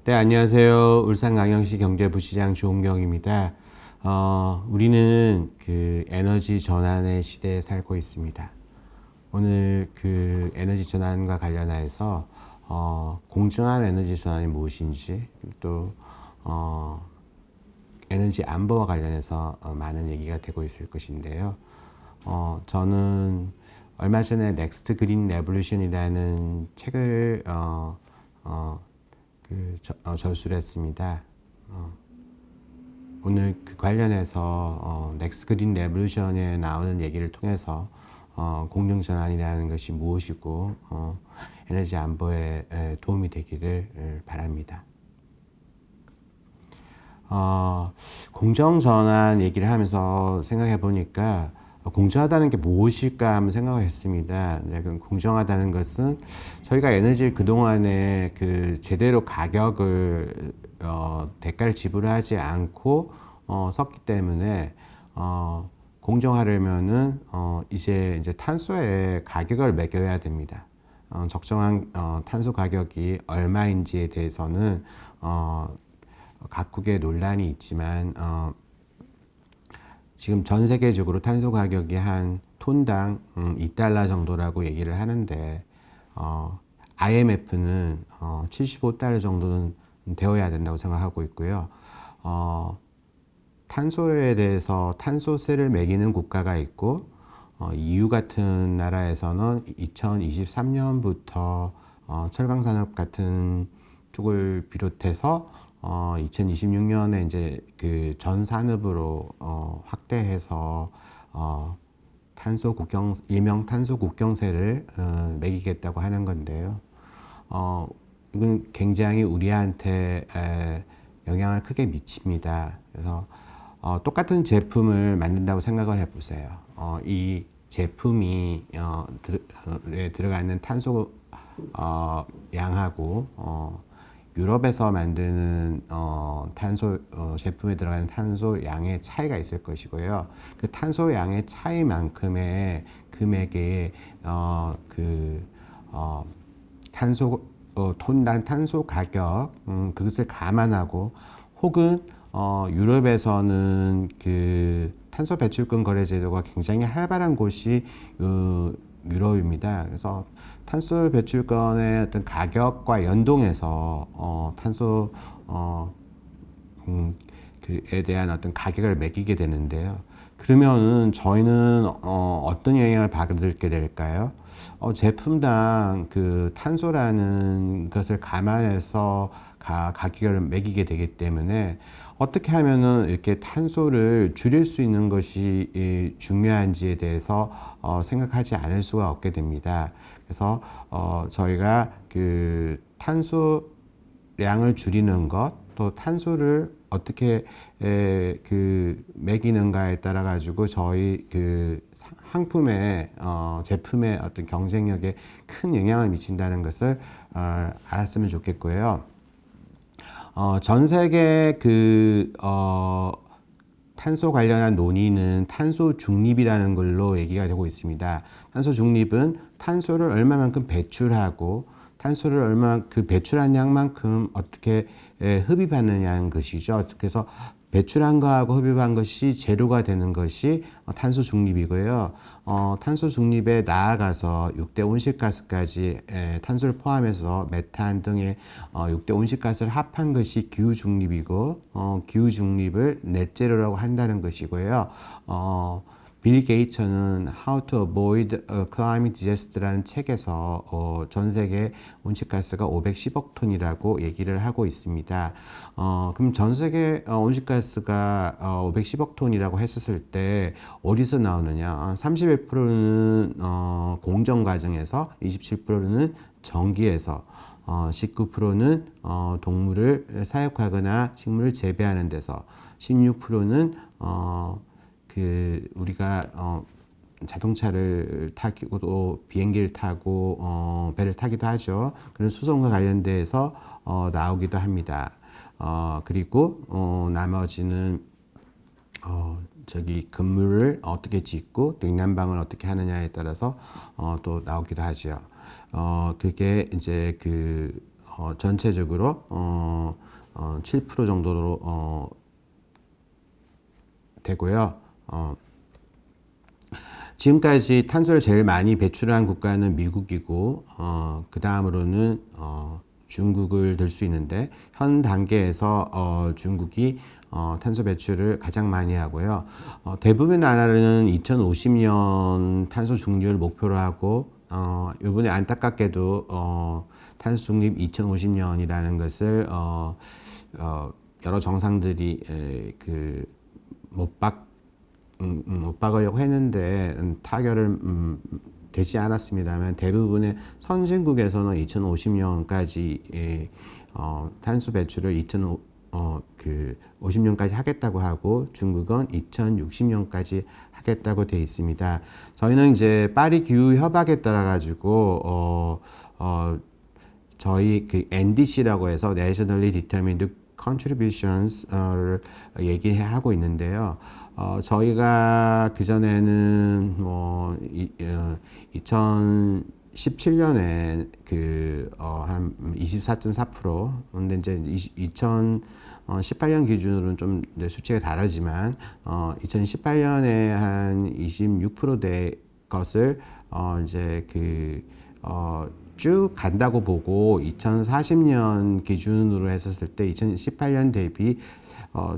네, 안녕하세요. 울산광역시 경제부시장 조은경입니다. 우리는 그 에너지 전환의 시대에 살고 있습니다. 오늘 그 에너지 전환과 관련해서 공정한 에너지 전환이 무엇인지, 또 에너지 안보와 관련해서 많은 얘기가 되고 있을 것인데요. 저는 얼마 전에 넥스트 그린 레볼루션이라는 책을 저술을 했습니다. 오늘 그 관련해서 넥스트 그린 레볼루션에 나오는 얘기를 통해서 공정전환이라는 것이 무엇이고 에너지 안보에 도움이 되기를 바랍니다. 공정전환 얘기를 하면서 생각해 보니까 공정하다는 게 무엇일까 한번 생각을 했습니다. 공정하다는 것은 저희가 에너지를 그동안에 그 제대로 가격을 대가를 지불하지 않고 썼기 때문에 공정하려면은 이제 탄소의 가격을 매겨야 됩니다. 적정한 탄소 가격이 얼마인지에 대해서는 각국의 논란이 있지만 지금 전 세계적으로 탄소 가격이 한 톤당 $2 정도라고 얘기를 하는데 IMF는 $75 정도는 되어야 된다고 생각하고 있고요. 탄소에 대해서 탄소세를 매기는 국가가 있고 EU 같은 나라에서는 2023년부터 철강산업 같은 쪽을 비롯해서 2026년에 이제 그 전 산업으로 확대해서 일명 탄소 국경세를 매기겠다고 하는 건데요. 이건 굉장히 우리한테 영향을 크게 미칩니다. 그래서 똑같은 제품을 만든다고 생각을 해보세요. 이 제품이 들어가 있는 탄소 양하고 유럽에서 만드는 탄소 제품에 들어가는 탄소 양의 차이가 있을 것이고요. 그 탄소 양의 차이만큼의 금액의 톤당 탄소 가격 그것을 감안하고 혹은 유럽에서는 그 탄소 배출권 거래 제도가 굉장히 활발한 곳이 유럽입니다. 그래서 탄소 배출권의 어떤 가격과 연동해서 탄소 그에 대한 어떤 가격을 매기게 되는데요. 그러면은 저희는 어떤 영향을 받게 될까요? 제품당 그 탄소라는 것을 감안해서 가격을 매기게 되기 때문에 어떻게 하면은 이렇게 탄소를 줄일 수 있는 것이 중요한지에 대해서 생각하지 않을 수가 없게 됩니다. 그래서 저희가 그 탄소량을 줄이는 것, 또 탄소를 어떻게 그 매기는가에 따라 가지고 저희 그 상품의 제품의 어떤 경쟁력에 큰 영향을 미친다는 것을 알았으면 좋겠고요. 전 세계 탄소 관련한 논의는 탄소 중립이라는 걸로 얘기가 되고 있습니다. 탄소 중립은 탄소를 얼마만큼 배출하고 탄소를 그 배출한 양만큼 어떻게 흡입하느냐는 것이죠. 그래서 배출한 거하고 흡입한 것이 제로가 되는 것이 탄소 중립이고요. 탄소 중립에 나아가서 6대 온실가스까지 탄소를 포함해서 메탄 등의 6대 온실가스를 합한 것이 기후 중립이고 기후 중립을 넷제로라고 한다는 것이고요. 빌 게이츠는 How to Avoid Climate Disaster라는 책에서 전 세계 온실가스가 510억 톤이라고 얘기를 하고 있습니다. 그럼 전 세계 온실가스가 510억 톤이라고 했었을 때 어디서 나오느냐? 31%는 공정 과정에서, 27%는 전기에서, 19%는 동물을 사육하거나 식물을 재배하는 데서, 16%는 우리가 자동차를 타고 또 비행기를 타고 배를 타기도 하죠. 그런 수송과 관련돼서 나오기도 합니다. 그리고 나머지는 건물을 어떻게 짓고 또 인난방을 어떻게 하느냐에 따라서 또 나오기도 하죠. 그게 이제 전체적으로 7% 정도로 되고요. 지금까지 탄소를 제일 많이 배출한 국가는 미국이고 그 다음으로는 중국을 들 수 있는데 현 단계에서 중국이 탄소 배출을 가장 많이 하고요. 대부분 나라는 2050년 탄소 중립을 목표로 하고 이번에 안타깝게도 탄소 중립 2050년이라는 것을 여러 정상들이 못 박으려고 했는데 타결을 되지 않았습니다만 대부분의 선진국에서는 2050년까지 탄소 배출을 50년까지 하겠다고 하고 중국은 2060년까지 하겠다고 돼 있습니다. 저희는 이제 파리 기후 협약에 따라 가지고 저희 그 NDC라고 해서 Nationally Determined Contributions를 얘기하고 있는데요. 저희가 그전에는 2017년에 한 24.4%, 근데 이제 2018년 기준으로는 좀 이제 수치가 다르지만 2018년에 한 26%대 것을 이제 쭉 간다고 보고 2040년 기준으로 했었을 때 2018년 대비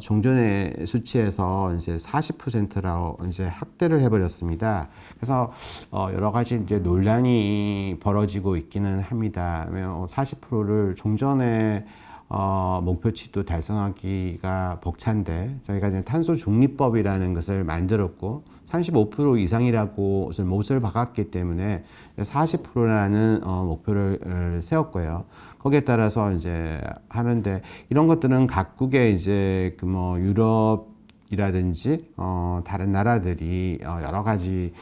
종전의 수치에서 이제 40%라고 이제 확대를 해버렸습니다. 그래서 여러 가지 이제 논란이 벌어지고 있기는 합니다. 40%를 종전의 목표치도 달성하기가 벅찬데 저희가 이제 탄소 중립법이라는 것을 만들었고 35% 이상이라고 못을 박았기 때문에 40%라는 목표를 세웠고요. 거기에 따라서 이제 하는데 이런 것들은 각국의 이제 유럽이라든지 다른 나라들이 여러 가지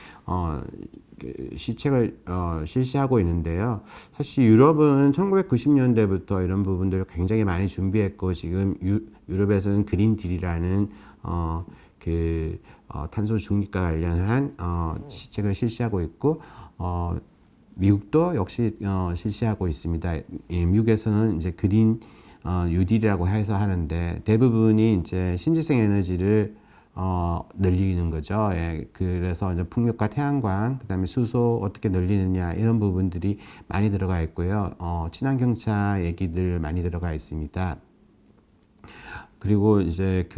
시책을 실시하고 있는데요. 사실 유럽은 1990년대부터 이런 부분들을 굉장히 많이 준비했고 지금 유럽에서는 그린 딜이라는 탄소 중립과 관련한 시책을 실시하고 있고 미국도 역시 실시하고 있습니다. 미국에서는 이제 그린 뉴딜이라고 해서 하는데 대부분이 이제 신재생 에너지를 늘리는 거죠. 예, 그래서 이제 풍력과 태양광, 그다음에 수소 어떻게 늘리느냐 이런 부분들이 많이 들어가 있고요. 친환경차 얘기들 많이 들어가 있습니다. 그리고 이제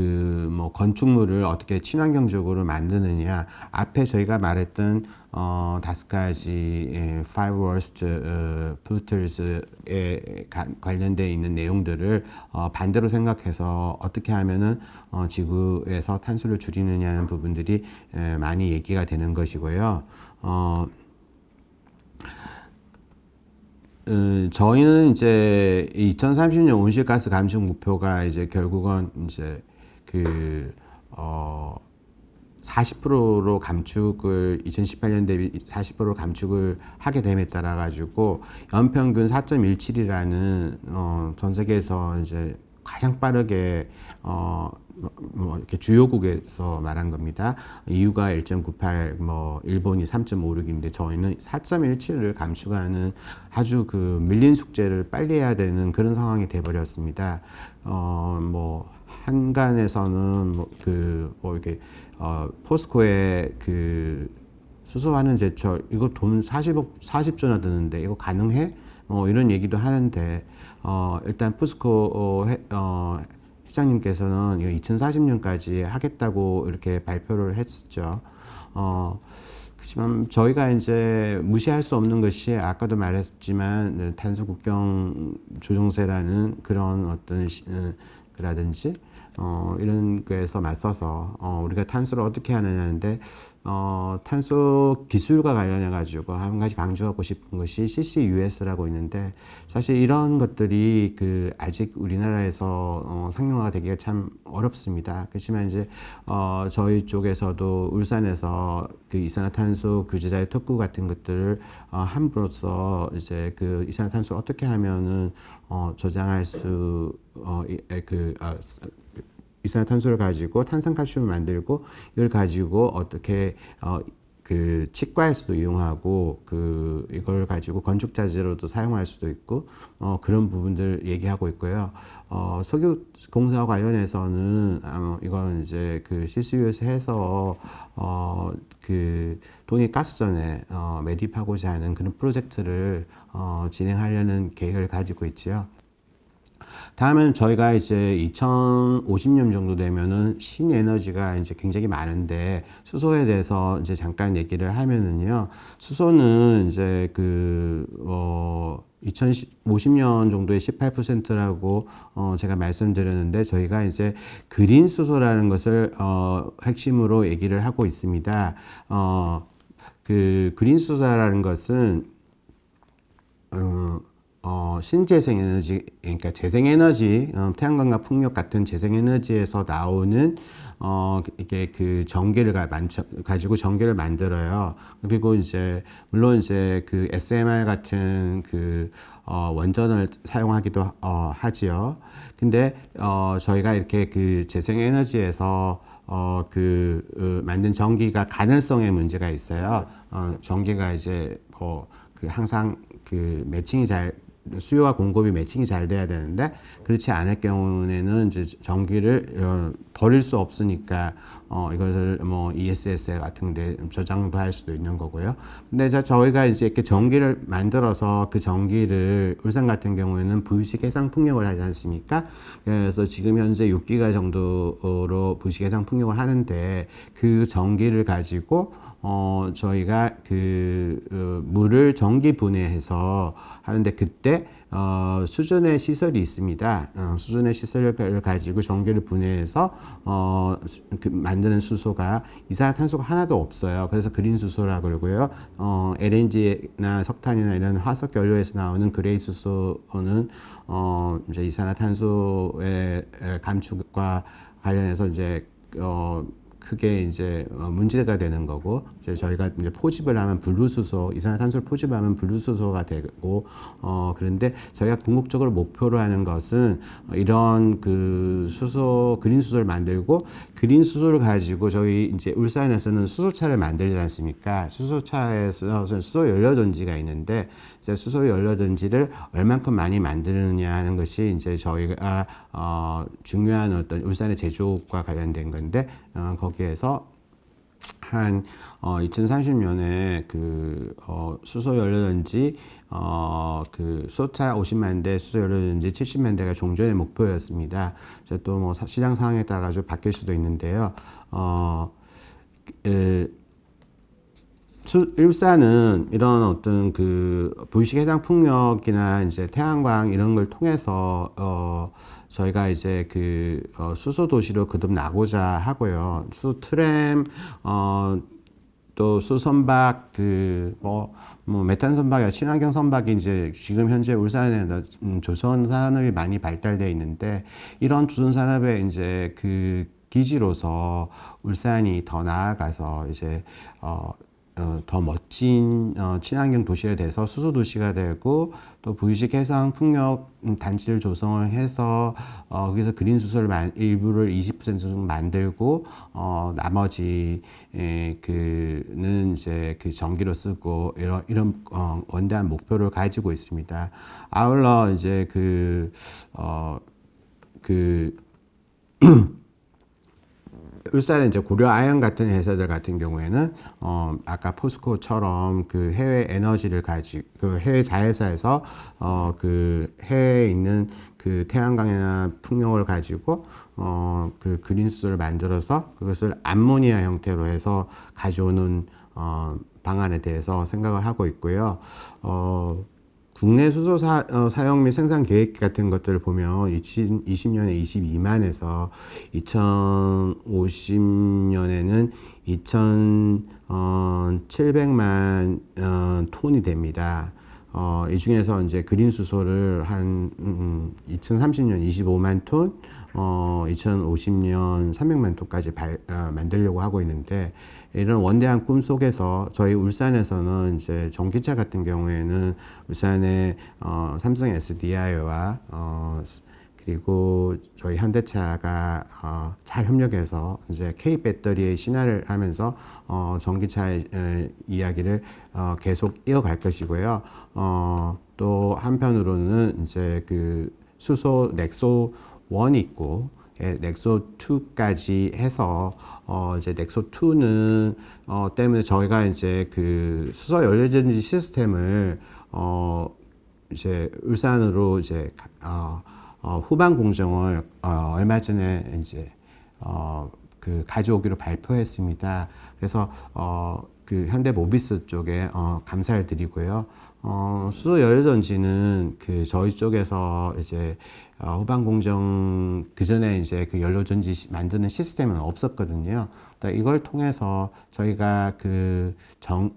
건축물을 어떻게 친환경적으로 만드느냐 앞에 저희가 말했던 5가지 five worst polluters에 관련되어 있는 내용들을 반대로 생각해서 어떻게 하면은 지구에서 탄소를 줄이느냐는 부분들이 많이 얘기가 되는 것이고요. 저희는 이제 2030년 온실가스 감축 목표가 이제 결국은 이제 40%로 감축을 2018년 대비 40%로 감축을 하게 됨에 따라 가지고 연평균 4.17이라는 전 세계에서 이제 가장 빠르게 이렇게 주요국에서 말한 겁니다. EU가 1.98, 일본이 3.56인데 저희는 4.17을 감축하는 아주 밀린 숙제를 빨리 해야 되는 그런 상황이 돼버렸습니다. 한간에서는 이렇게 포스코의 수소환원 제철 이거 돈 40조나 드는데 이거 가능해? 이런 얘기도 하는데 일단 포스코 회장님께서는 2040년까지 하겠다고 이렇게 발표를 했었죠. 그렇지만 저희가 이제 무시할 수 없는 것이 아까도 말했지만 탄소 국경 조정세라는 그런 어떤 그라든지 이런 거에서 맞서서 우리가 탄소를 어떻게 하느냐인데 탄소 기술과 관련해 가지고 한 가지 강조하고 싶은 것이 CCUS라고 있는데 사실 이런 것들이 아직 우리나라에서 상용화가 되기가 참 어렵습니다. 그렇지만 이제 저희 쪽에서도 울산에서 이산화탄소 규제자의 특구 같은 것들을 함으로써 이제 이산화탄소를 어떻게 하면은 저장할 수 이산화탄소를 가지고 탄산칼슘을 만들고 이걸 가지고 어떻게 그 치과에서도 이용하고 이걸 가지고 건축 자재로도 사용할 수도 있고 그런 부분들 얘기하고 있고요. 석유 공사와 관련해서는 이건 이제 그 CCU에서 해서 그 동해가스전에 매립하고자 하는 그런 프로젝트를 진행하려는 계획을 가지고 있지요. 다음은 저희가 이제 2050년 정도 되면은 신에너지가 이제 굉장히 많은데 수소에 대해서 이제 잠깐 얘기를 하면은요. 수소는 이제 2050년 정도에 18%라고 제가 말씀드렸는데 저희가 이제 그린 수소라는 것을 핵심으로 얘기를 하고 있습니다. 그 그린 수소라는 것은 신재생에너지, 그러니까 재생에너지, 태양광과 풍력 같은 재생에너지에서 나오는, 이게 그 전기를 가지고 전기를 만들어요. 그리고 이제, 물론 이제 그 SMR 같은 원전을 사용하기도, 하지요. 근데, 저희가 이렇게 그 재생에너지에서 만든 전기가 가능성에 문제가 있어요. 전기가 이제, 항상 수요와 공급이 매칭이 잘 돼야 되는데 그렇지 않을 경우에는 이제 전기를 버릴 수 없으니까 이것을 뭐 ESS 같은 데 저장도 할 수도 있는 거고요. 근데 저희가 이제 이렇게 전기를 만들어서 그 전기를 울산 같은 경우에는 부유식 해상 풍력을 하지 않습니까? 그래서 지금 현재 6기가 정도로 부유식 해상 풍력을 하는데 그 전기를 가지고 저희가 물을 전기 분해해서 하는데 그때 수준의 시설이 있습니다. 수준의 시설을 가지고 전기를 분해해서 만드는 수소가 이산화탄소가 하나도 없어요. 그래서 그린 수소라고 그러고요. LNG나 석탄이나 이런 화석 연료에서 나오는 그레이 수소는 이제 이산화탄소의 감축과 관련해서 이제 크게 이제 문제가 되는 거고, 이제 저희가 이제 포집을 하면 블루수소, 이산화탄소를 포집하면 블루수소가 되고, 그런데 저희가 궁극적으로 목표로 하는 것은 이런 그린 수소를 만들고, 그린 수소를 가지고 저희 이제 울산에서는 수소차를 만들지 않습니까? 수소차에서 수소 연료전지가 있는데, 이제 수소 연료전지를 얼만큼 많이 만드느냐 하는 것이 이제 저희가 중요한 어떤 울산의 제조업과 관련된 건데, 거기에서 한 2030년에 수소 연료전지 수소차 50만 대, 수소 연료전지 70만 대가 종전의 목표였습니다. 이제 또 뭐 시장 상황에 따라 가지고 바뀔 수도 있는데요. 울산은 이런 어떤 부유식 해상 풍력이나 이제 태양광 이런 걸 통해서 저희가 이제 수소 도시로 거듭나고자 하고요. 수소 트램, 또 수선박, 메탄 선박이나 친환경 선박이 이제 지금 현재 울산에 조선 산업이 많이 발달되어 있는데 이런 조선 산업의 이제 기지로서 울산이 더 나아가서 이제 더 멋진 친환경 도시가 돼서 수소 도시가 되고 또 부유식 해상 풍력 단지를 조성을 해서 거기서 그린 수소를 일부를 20% 정도 만들고 나머지 는 이제 전기로 쓰고 이런 원대한 목표를 가지고 있습니다. 아울러 이제 울산의 이제 고려 아연 같은 회사들 같은 경우에는 아까 포스코처럼 해외 에너지를 해외 자회사에서 해외에 있는 태양광이나 풍력을 가지고 그린 수소를 만들어서 그것을 암모니아 형태로 해서 가져오는 방안에 대해서 생각을 하고 있고요. 국내 수소 사용 및 생산 계획 같은 것들을 보면 2020년에 22만에서 2050년에는 2,700만 톤이 됩니다. 이 중에서 이제 그린 수소를 한 2030년 25만 톤, 2050년 300만 톤까지 만들려고 하고 있는데 이런 원대한 꿈 속에서 저희 울산에서는 이제 전기차 같은 경우에는 울산의 삼성 SDI와 그리고 저희 현대차가 잘 협력해서 이제 K 배터리의 신화를 하면서 전기차의 이야기를 계속 이어갈 것이고요. 또 한편으로는 이제 그 수소 넥소 1이 있고 넥소 2까지 해서 이제 넥소 2는 때문에 저희가 이제 그 수소 연료전지 시스템을 이제 울산으로 이제 후반 공정을 얼마 전에 이제 그 가져오기로 발표했습니다. 그래서 그 현대 모비스 쪽에 감사를 드리고요. 수소 연료전지는 그 저희 쪽에서 이제 후반 공정 그 전에 이제 그 연료전지 만드는 시스템은 없었거든요. 그러니까 이걸 통해서 저희가 그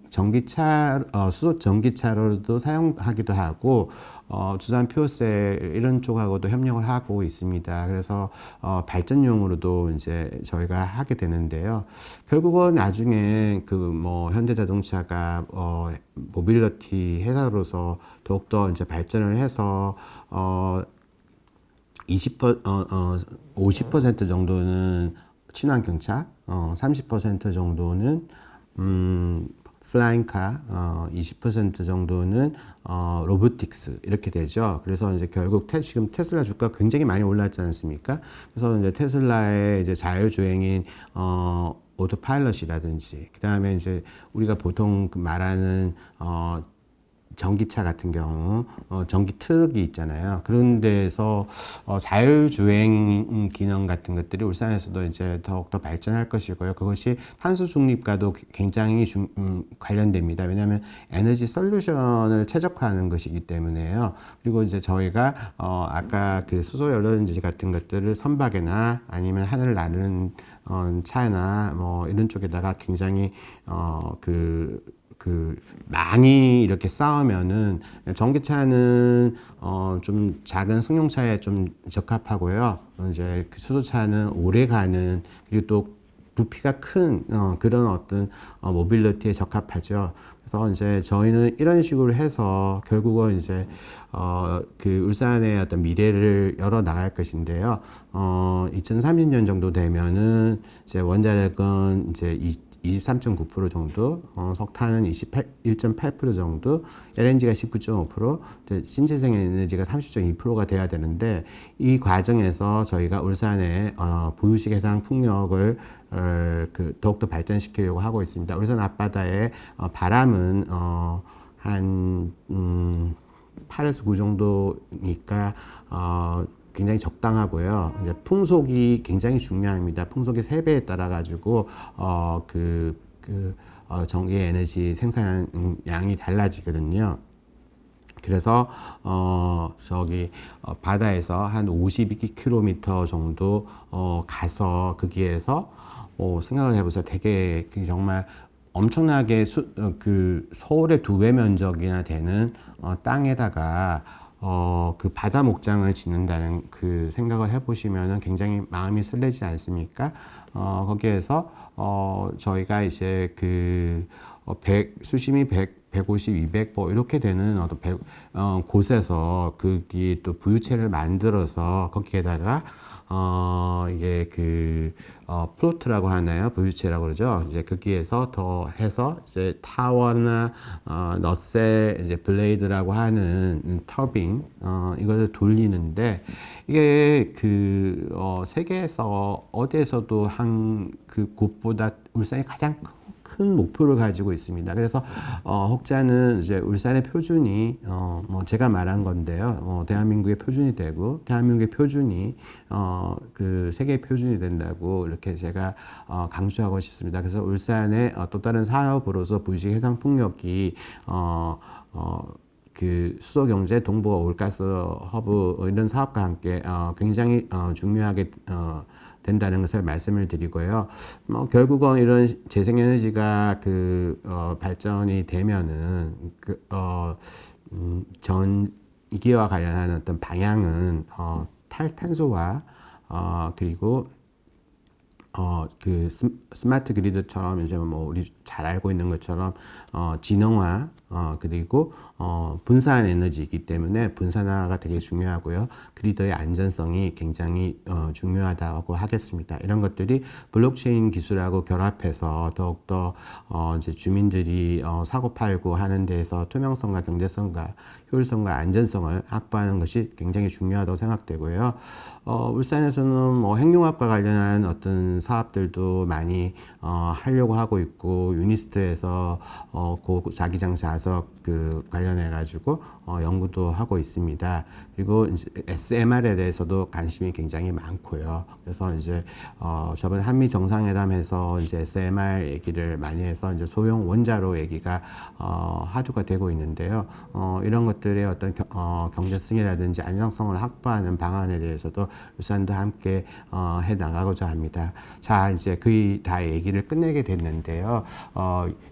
전기차 수소 전기차로도 사용하기도 하고 두산 퓨어셀 이런 쪽하고도 협력을 하고 있습니다. 그래서 발전용으로도 이제 저희가 하게 되는데요. 결국은 나중에 그 뭐 현대자동차가 모빌리티 회사로서 더욱더 이제 발전을 해서 50% 정도는 친환경차, 30% 정도는 플라잉카, 20% 정도는 로보틱스 이렇게 되죠. 그래서 이제 결국 지금 테슬라 주가 굉장히 많이 올랐지 않습니까? 그래서 이제 테슬라의 이제 자율주행인 오토파일럿이라든지 그 다음에 이제 우리가 보통 말하는 전기차 같은 경우 전기 트럭이 있잖아요. 그런 데서 자율주행 기능 같은 것들이 울산에서도 이제 더욱더 발전할 것이고요. 그것이 탄소 중립과도 굉장히 관련됩니다. 왜냐하면 에너지 솔루션을 최적화하는 것이기 때문에요. 그리고 이제 저희가 아까 그 수소 연료전지 같은 것들을 선박이나 아니면 하늘을 나르는 차나 뭐 이런 쪽에다가 굉장히 많이 이렇게 쌓으면은 전기차는 좀 작은 승용차에 좀 적합하고요. 이제 그 수소차는 오래 가는 그리고 또 부피가 큰 그런 어떤 모빌리티에 적합하죠. 그래서 이제 저희는 이런 식으로 해서 결국은 이제 그 울산의 어떤 미래를 열어 나갈 것인데요. 2030년 정도 되면은 이제 원자력은 이제 23.9% 정도, 석탄은 1.8% 정도, LNG가 19.5%, 신재생 에너지가 30.2%가 돼야 되는데 이 과정에서 저희가 울산의 부유식 해상 풍력을 더욱더 발전시키려고 하고 있습니다. 울산 앞바다의 바람은 한 8에서 9 정도니까 굉장히 적당하고요. 이제 풍속이 굉장히 중요합니다. 풍속의 3배에 따라 가지고 전기 에너지 생산 양이 달라지거든요. 그래서 바다에서 한 52km 정도 가서 거기에서 생각을 해보세요. 되게 정말 엄청나게 그 서울의 2배 면적이나 되는 땅에다가 그 바다 목장을 짓는다는 그 생각을 해보시면은 굉장히 마음이 설레지 않습니까? 거기에서 저희가 이제 그 수심이 150, 200, 뭐 이렇게 되는 곳에서 거기 또 부유체를 만들어서 거기에다가 이게 플로트라고 하나요? 부유체라고 그러죠. 이제 거기에서 더 해서 이제 타워나 넛세 이제 블레이드라고 하는 터빈 이걸 돌리는데 이게 세계에서 어디에서도 한 그 곳보다 울산이 가장 큰 목표를 가지고 있습니다. 그래서 혹자는 이제 울산의 표준이 뭐 제가 말한 건데요. 대한민국의 표준이 되고 대한민국의 표준이 그 세계 표준이 된다고 이렇게 제가 강조하고 싶습니다. 그래서 울산의 또 다른 사업으로서 부유식 해상 풍력이 그 수소경제 동북아 올가스 허브 이런 사업과 함께 굉장히 중요하게 된다는 것을 말씀을 드리고요. 결국은 이런 재생에너지가 발전이 되면은 전기와 관련한 어떤 방향은 탈탄소와 그리고 그 스마트 그리드처럼 이제 뭐 우리 잘 알고 있는 것처럼 진영화 그리고 분산 에너지이기 때문에 분산화가 되게 중요하고요. 그리드의 안전성이 굉장히 중요하다고 하겠습니다. 이런 것들이 블록체인 기술하고 결합해서 더욱더 이제 주민들이 사고 팔고 하는 데에서 투명성과 경제성과 효율성과 안전성을 확보하는 것이 굉장히 중요하다고 생각되고요. 울산에서는 뭐 핵융합과 관련한 어떤 사업들도 많이 하려고 하고 있고 유니스트에서 자기장 자석 그 관련해 가지고 연구도 하고 있습니다. 그리고 이제 SMR에 대해서도 관심이 굉장히 많고요. 그래서 이제 저번 한미 정상회담에서 이제 SMR 얘기를 많이 해서 이제 소형 원자로 얘기가 화두가 되고 있는데요. 이런 것들의 어떤 경제성이라든지 안정성을 확보하는 방안에 대해서도 울산도 함께 해 나가고자 합니다. 자, 이제 거의 다 얘기를 끝내게 됐는데요.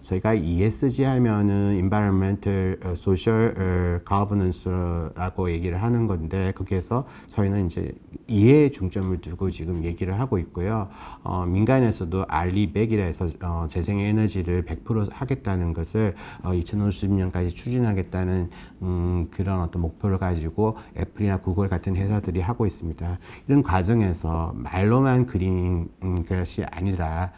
저희가 ESG 하면은 Environmental, Social, Governance라고 얘기를 하는 건데 거기에서 저희는 이제 이해에 중점을 두고 지금 얘기를 하고 있고요. 민간에서도 RE100이라 해서 재생에너지를 100% 하겠다는 것을 2050년까지 추진하겠다는 그런 어떤 목표를 가지고 애플이나 구글 같은 회사들이 하고 있습니다. 이런 과정에서 말로만 그린 것이 아니라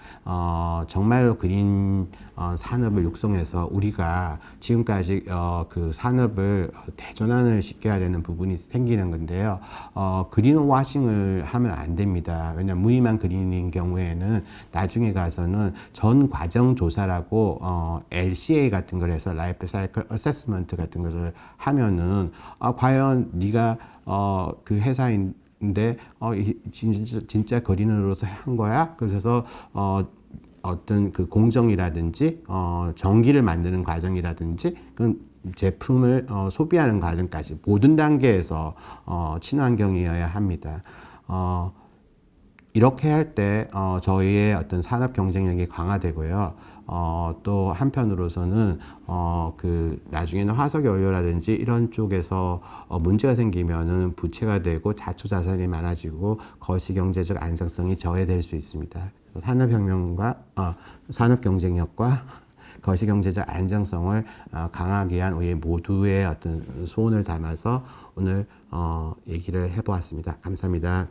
정말로 그린 산업을 육성해서 우리가 지금까지 그 산업을 대전환을 시켜야 되는 부분이 생기는 건데요. 그린 와싱을 하면 안 됩니다. 왜냐하면 무늬만 그리는 경우에는 나중에 가서는 전 과정 조사라고 LCA 같은 걸 해서 라이프 사이클 어세스먼트 같은 것을 하면은 과연 네가 그 회사인데 진짜 거린으로서 한 거야? 그래서 어떤 그 공정이라든지 전기를 만드는 과정이라든지 그 제품을 소비하는 과정까지 모든 단계에서 친환경이어야 합니다. 이렇게 할 때 저희의 어떤 산업 경쟁력이 강화되고요. 또 한편으로서는 그 나중에는 화석 연료라든지 이런 쪽에서 문제가 생기면은 부채가 되고 자초자산이 많아지고 거시 경제적 안정성이 저해될 수 있습니다. 산업혁명과 산업 경쟁력과 거시 경제적 안정성을 강하게 위한 우리 모두의 어떤 소원을 담아서 오늘 얘기를 해보았습니다. 감사합니다.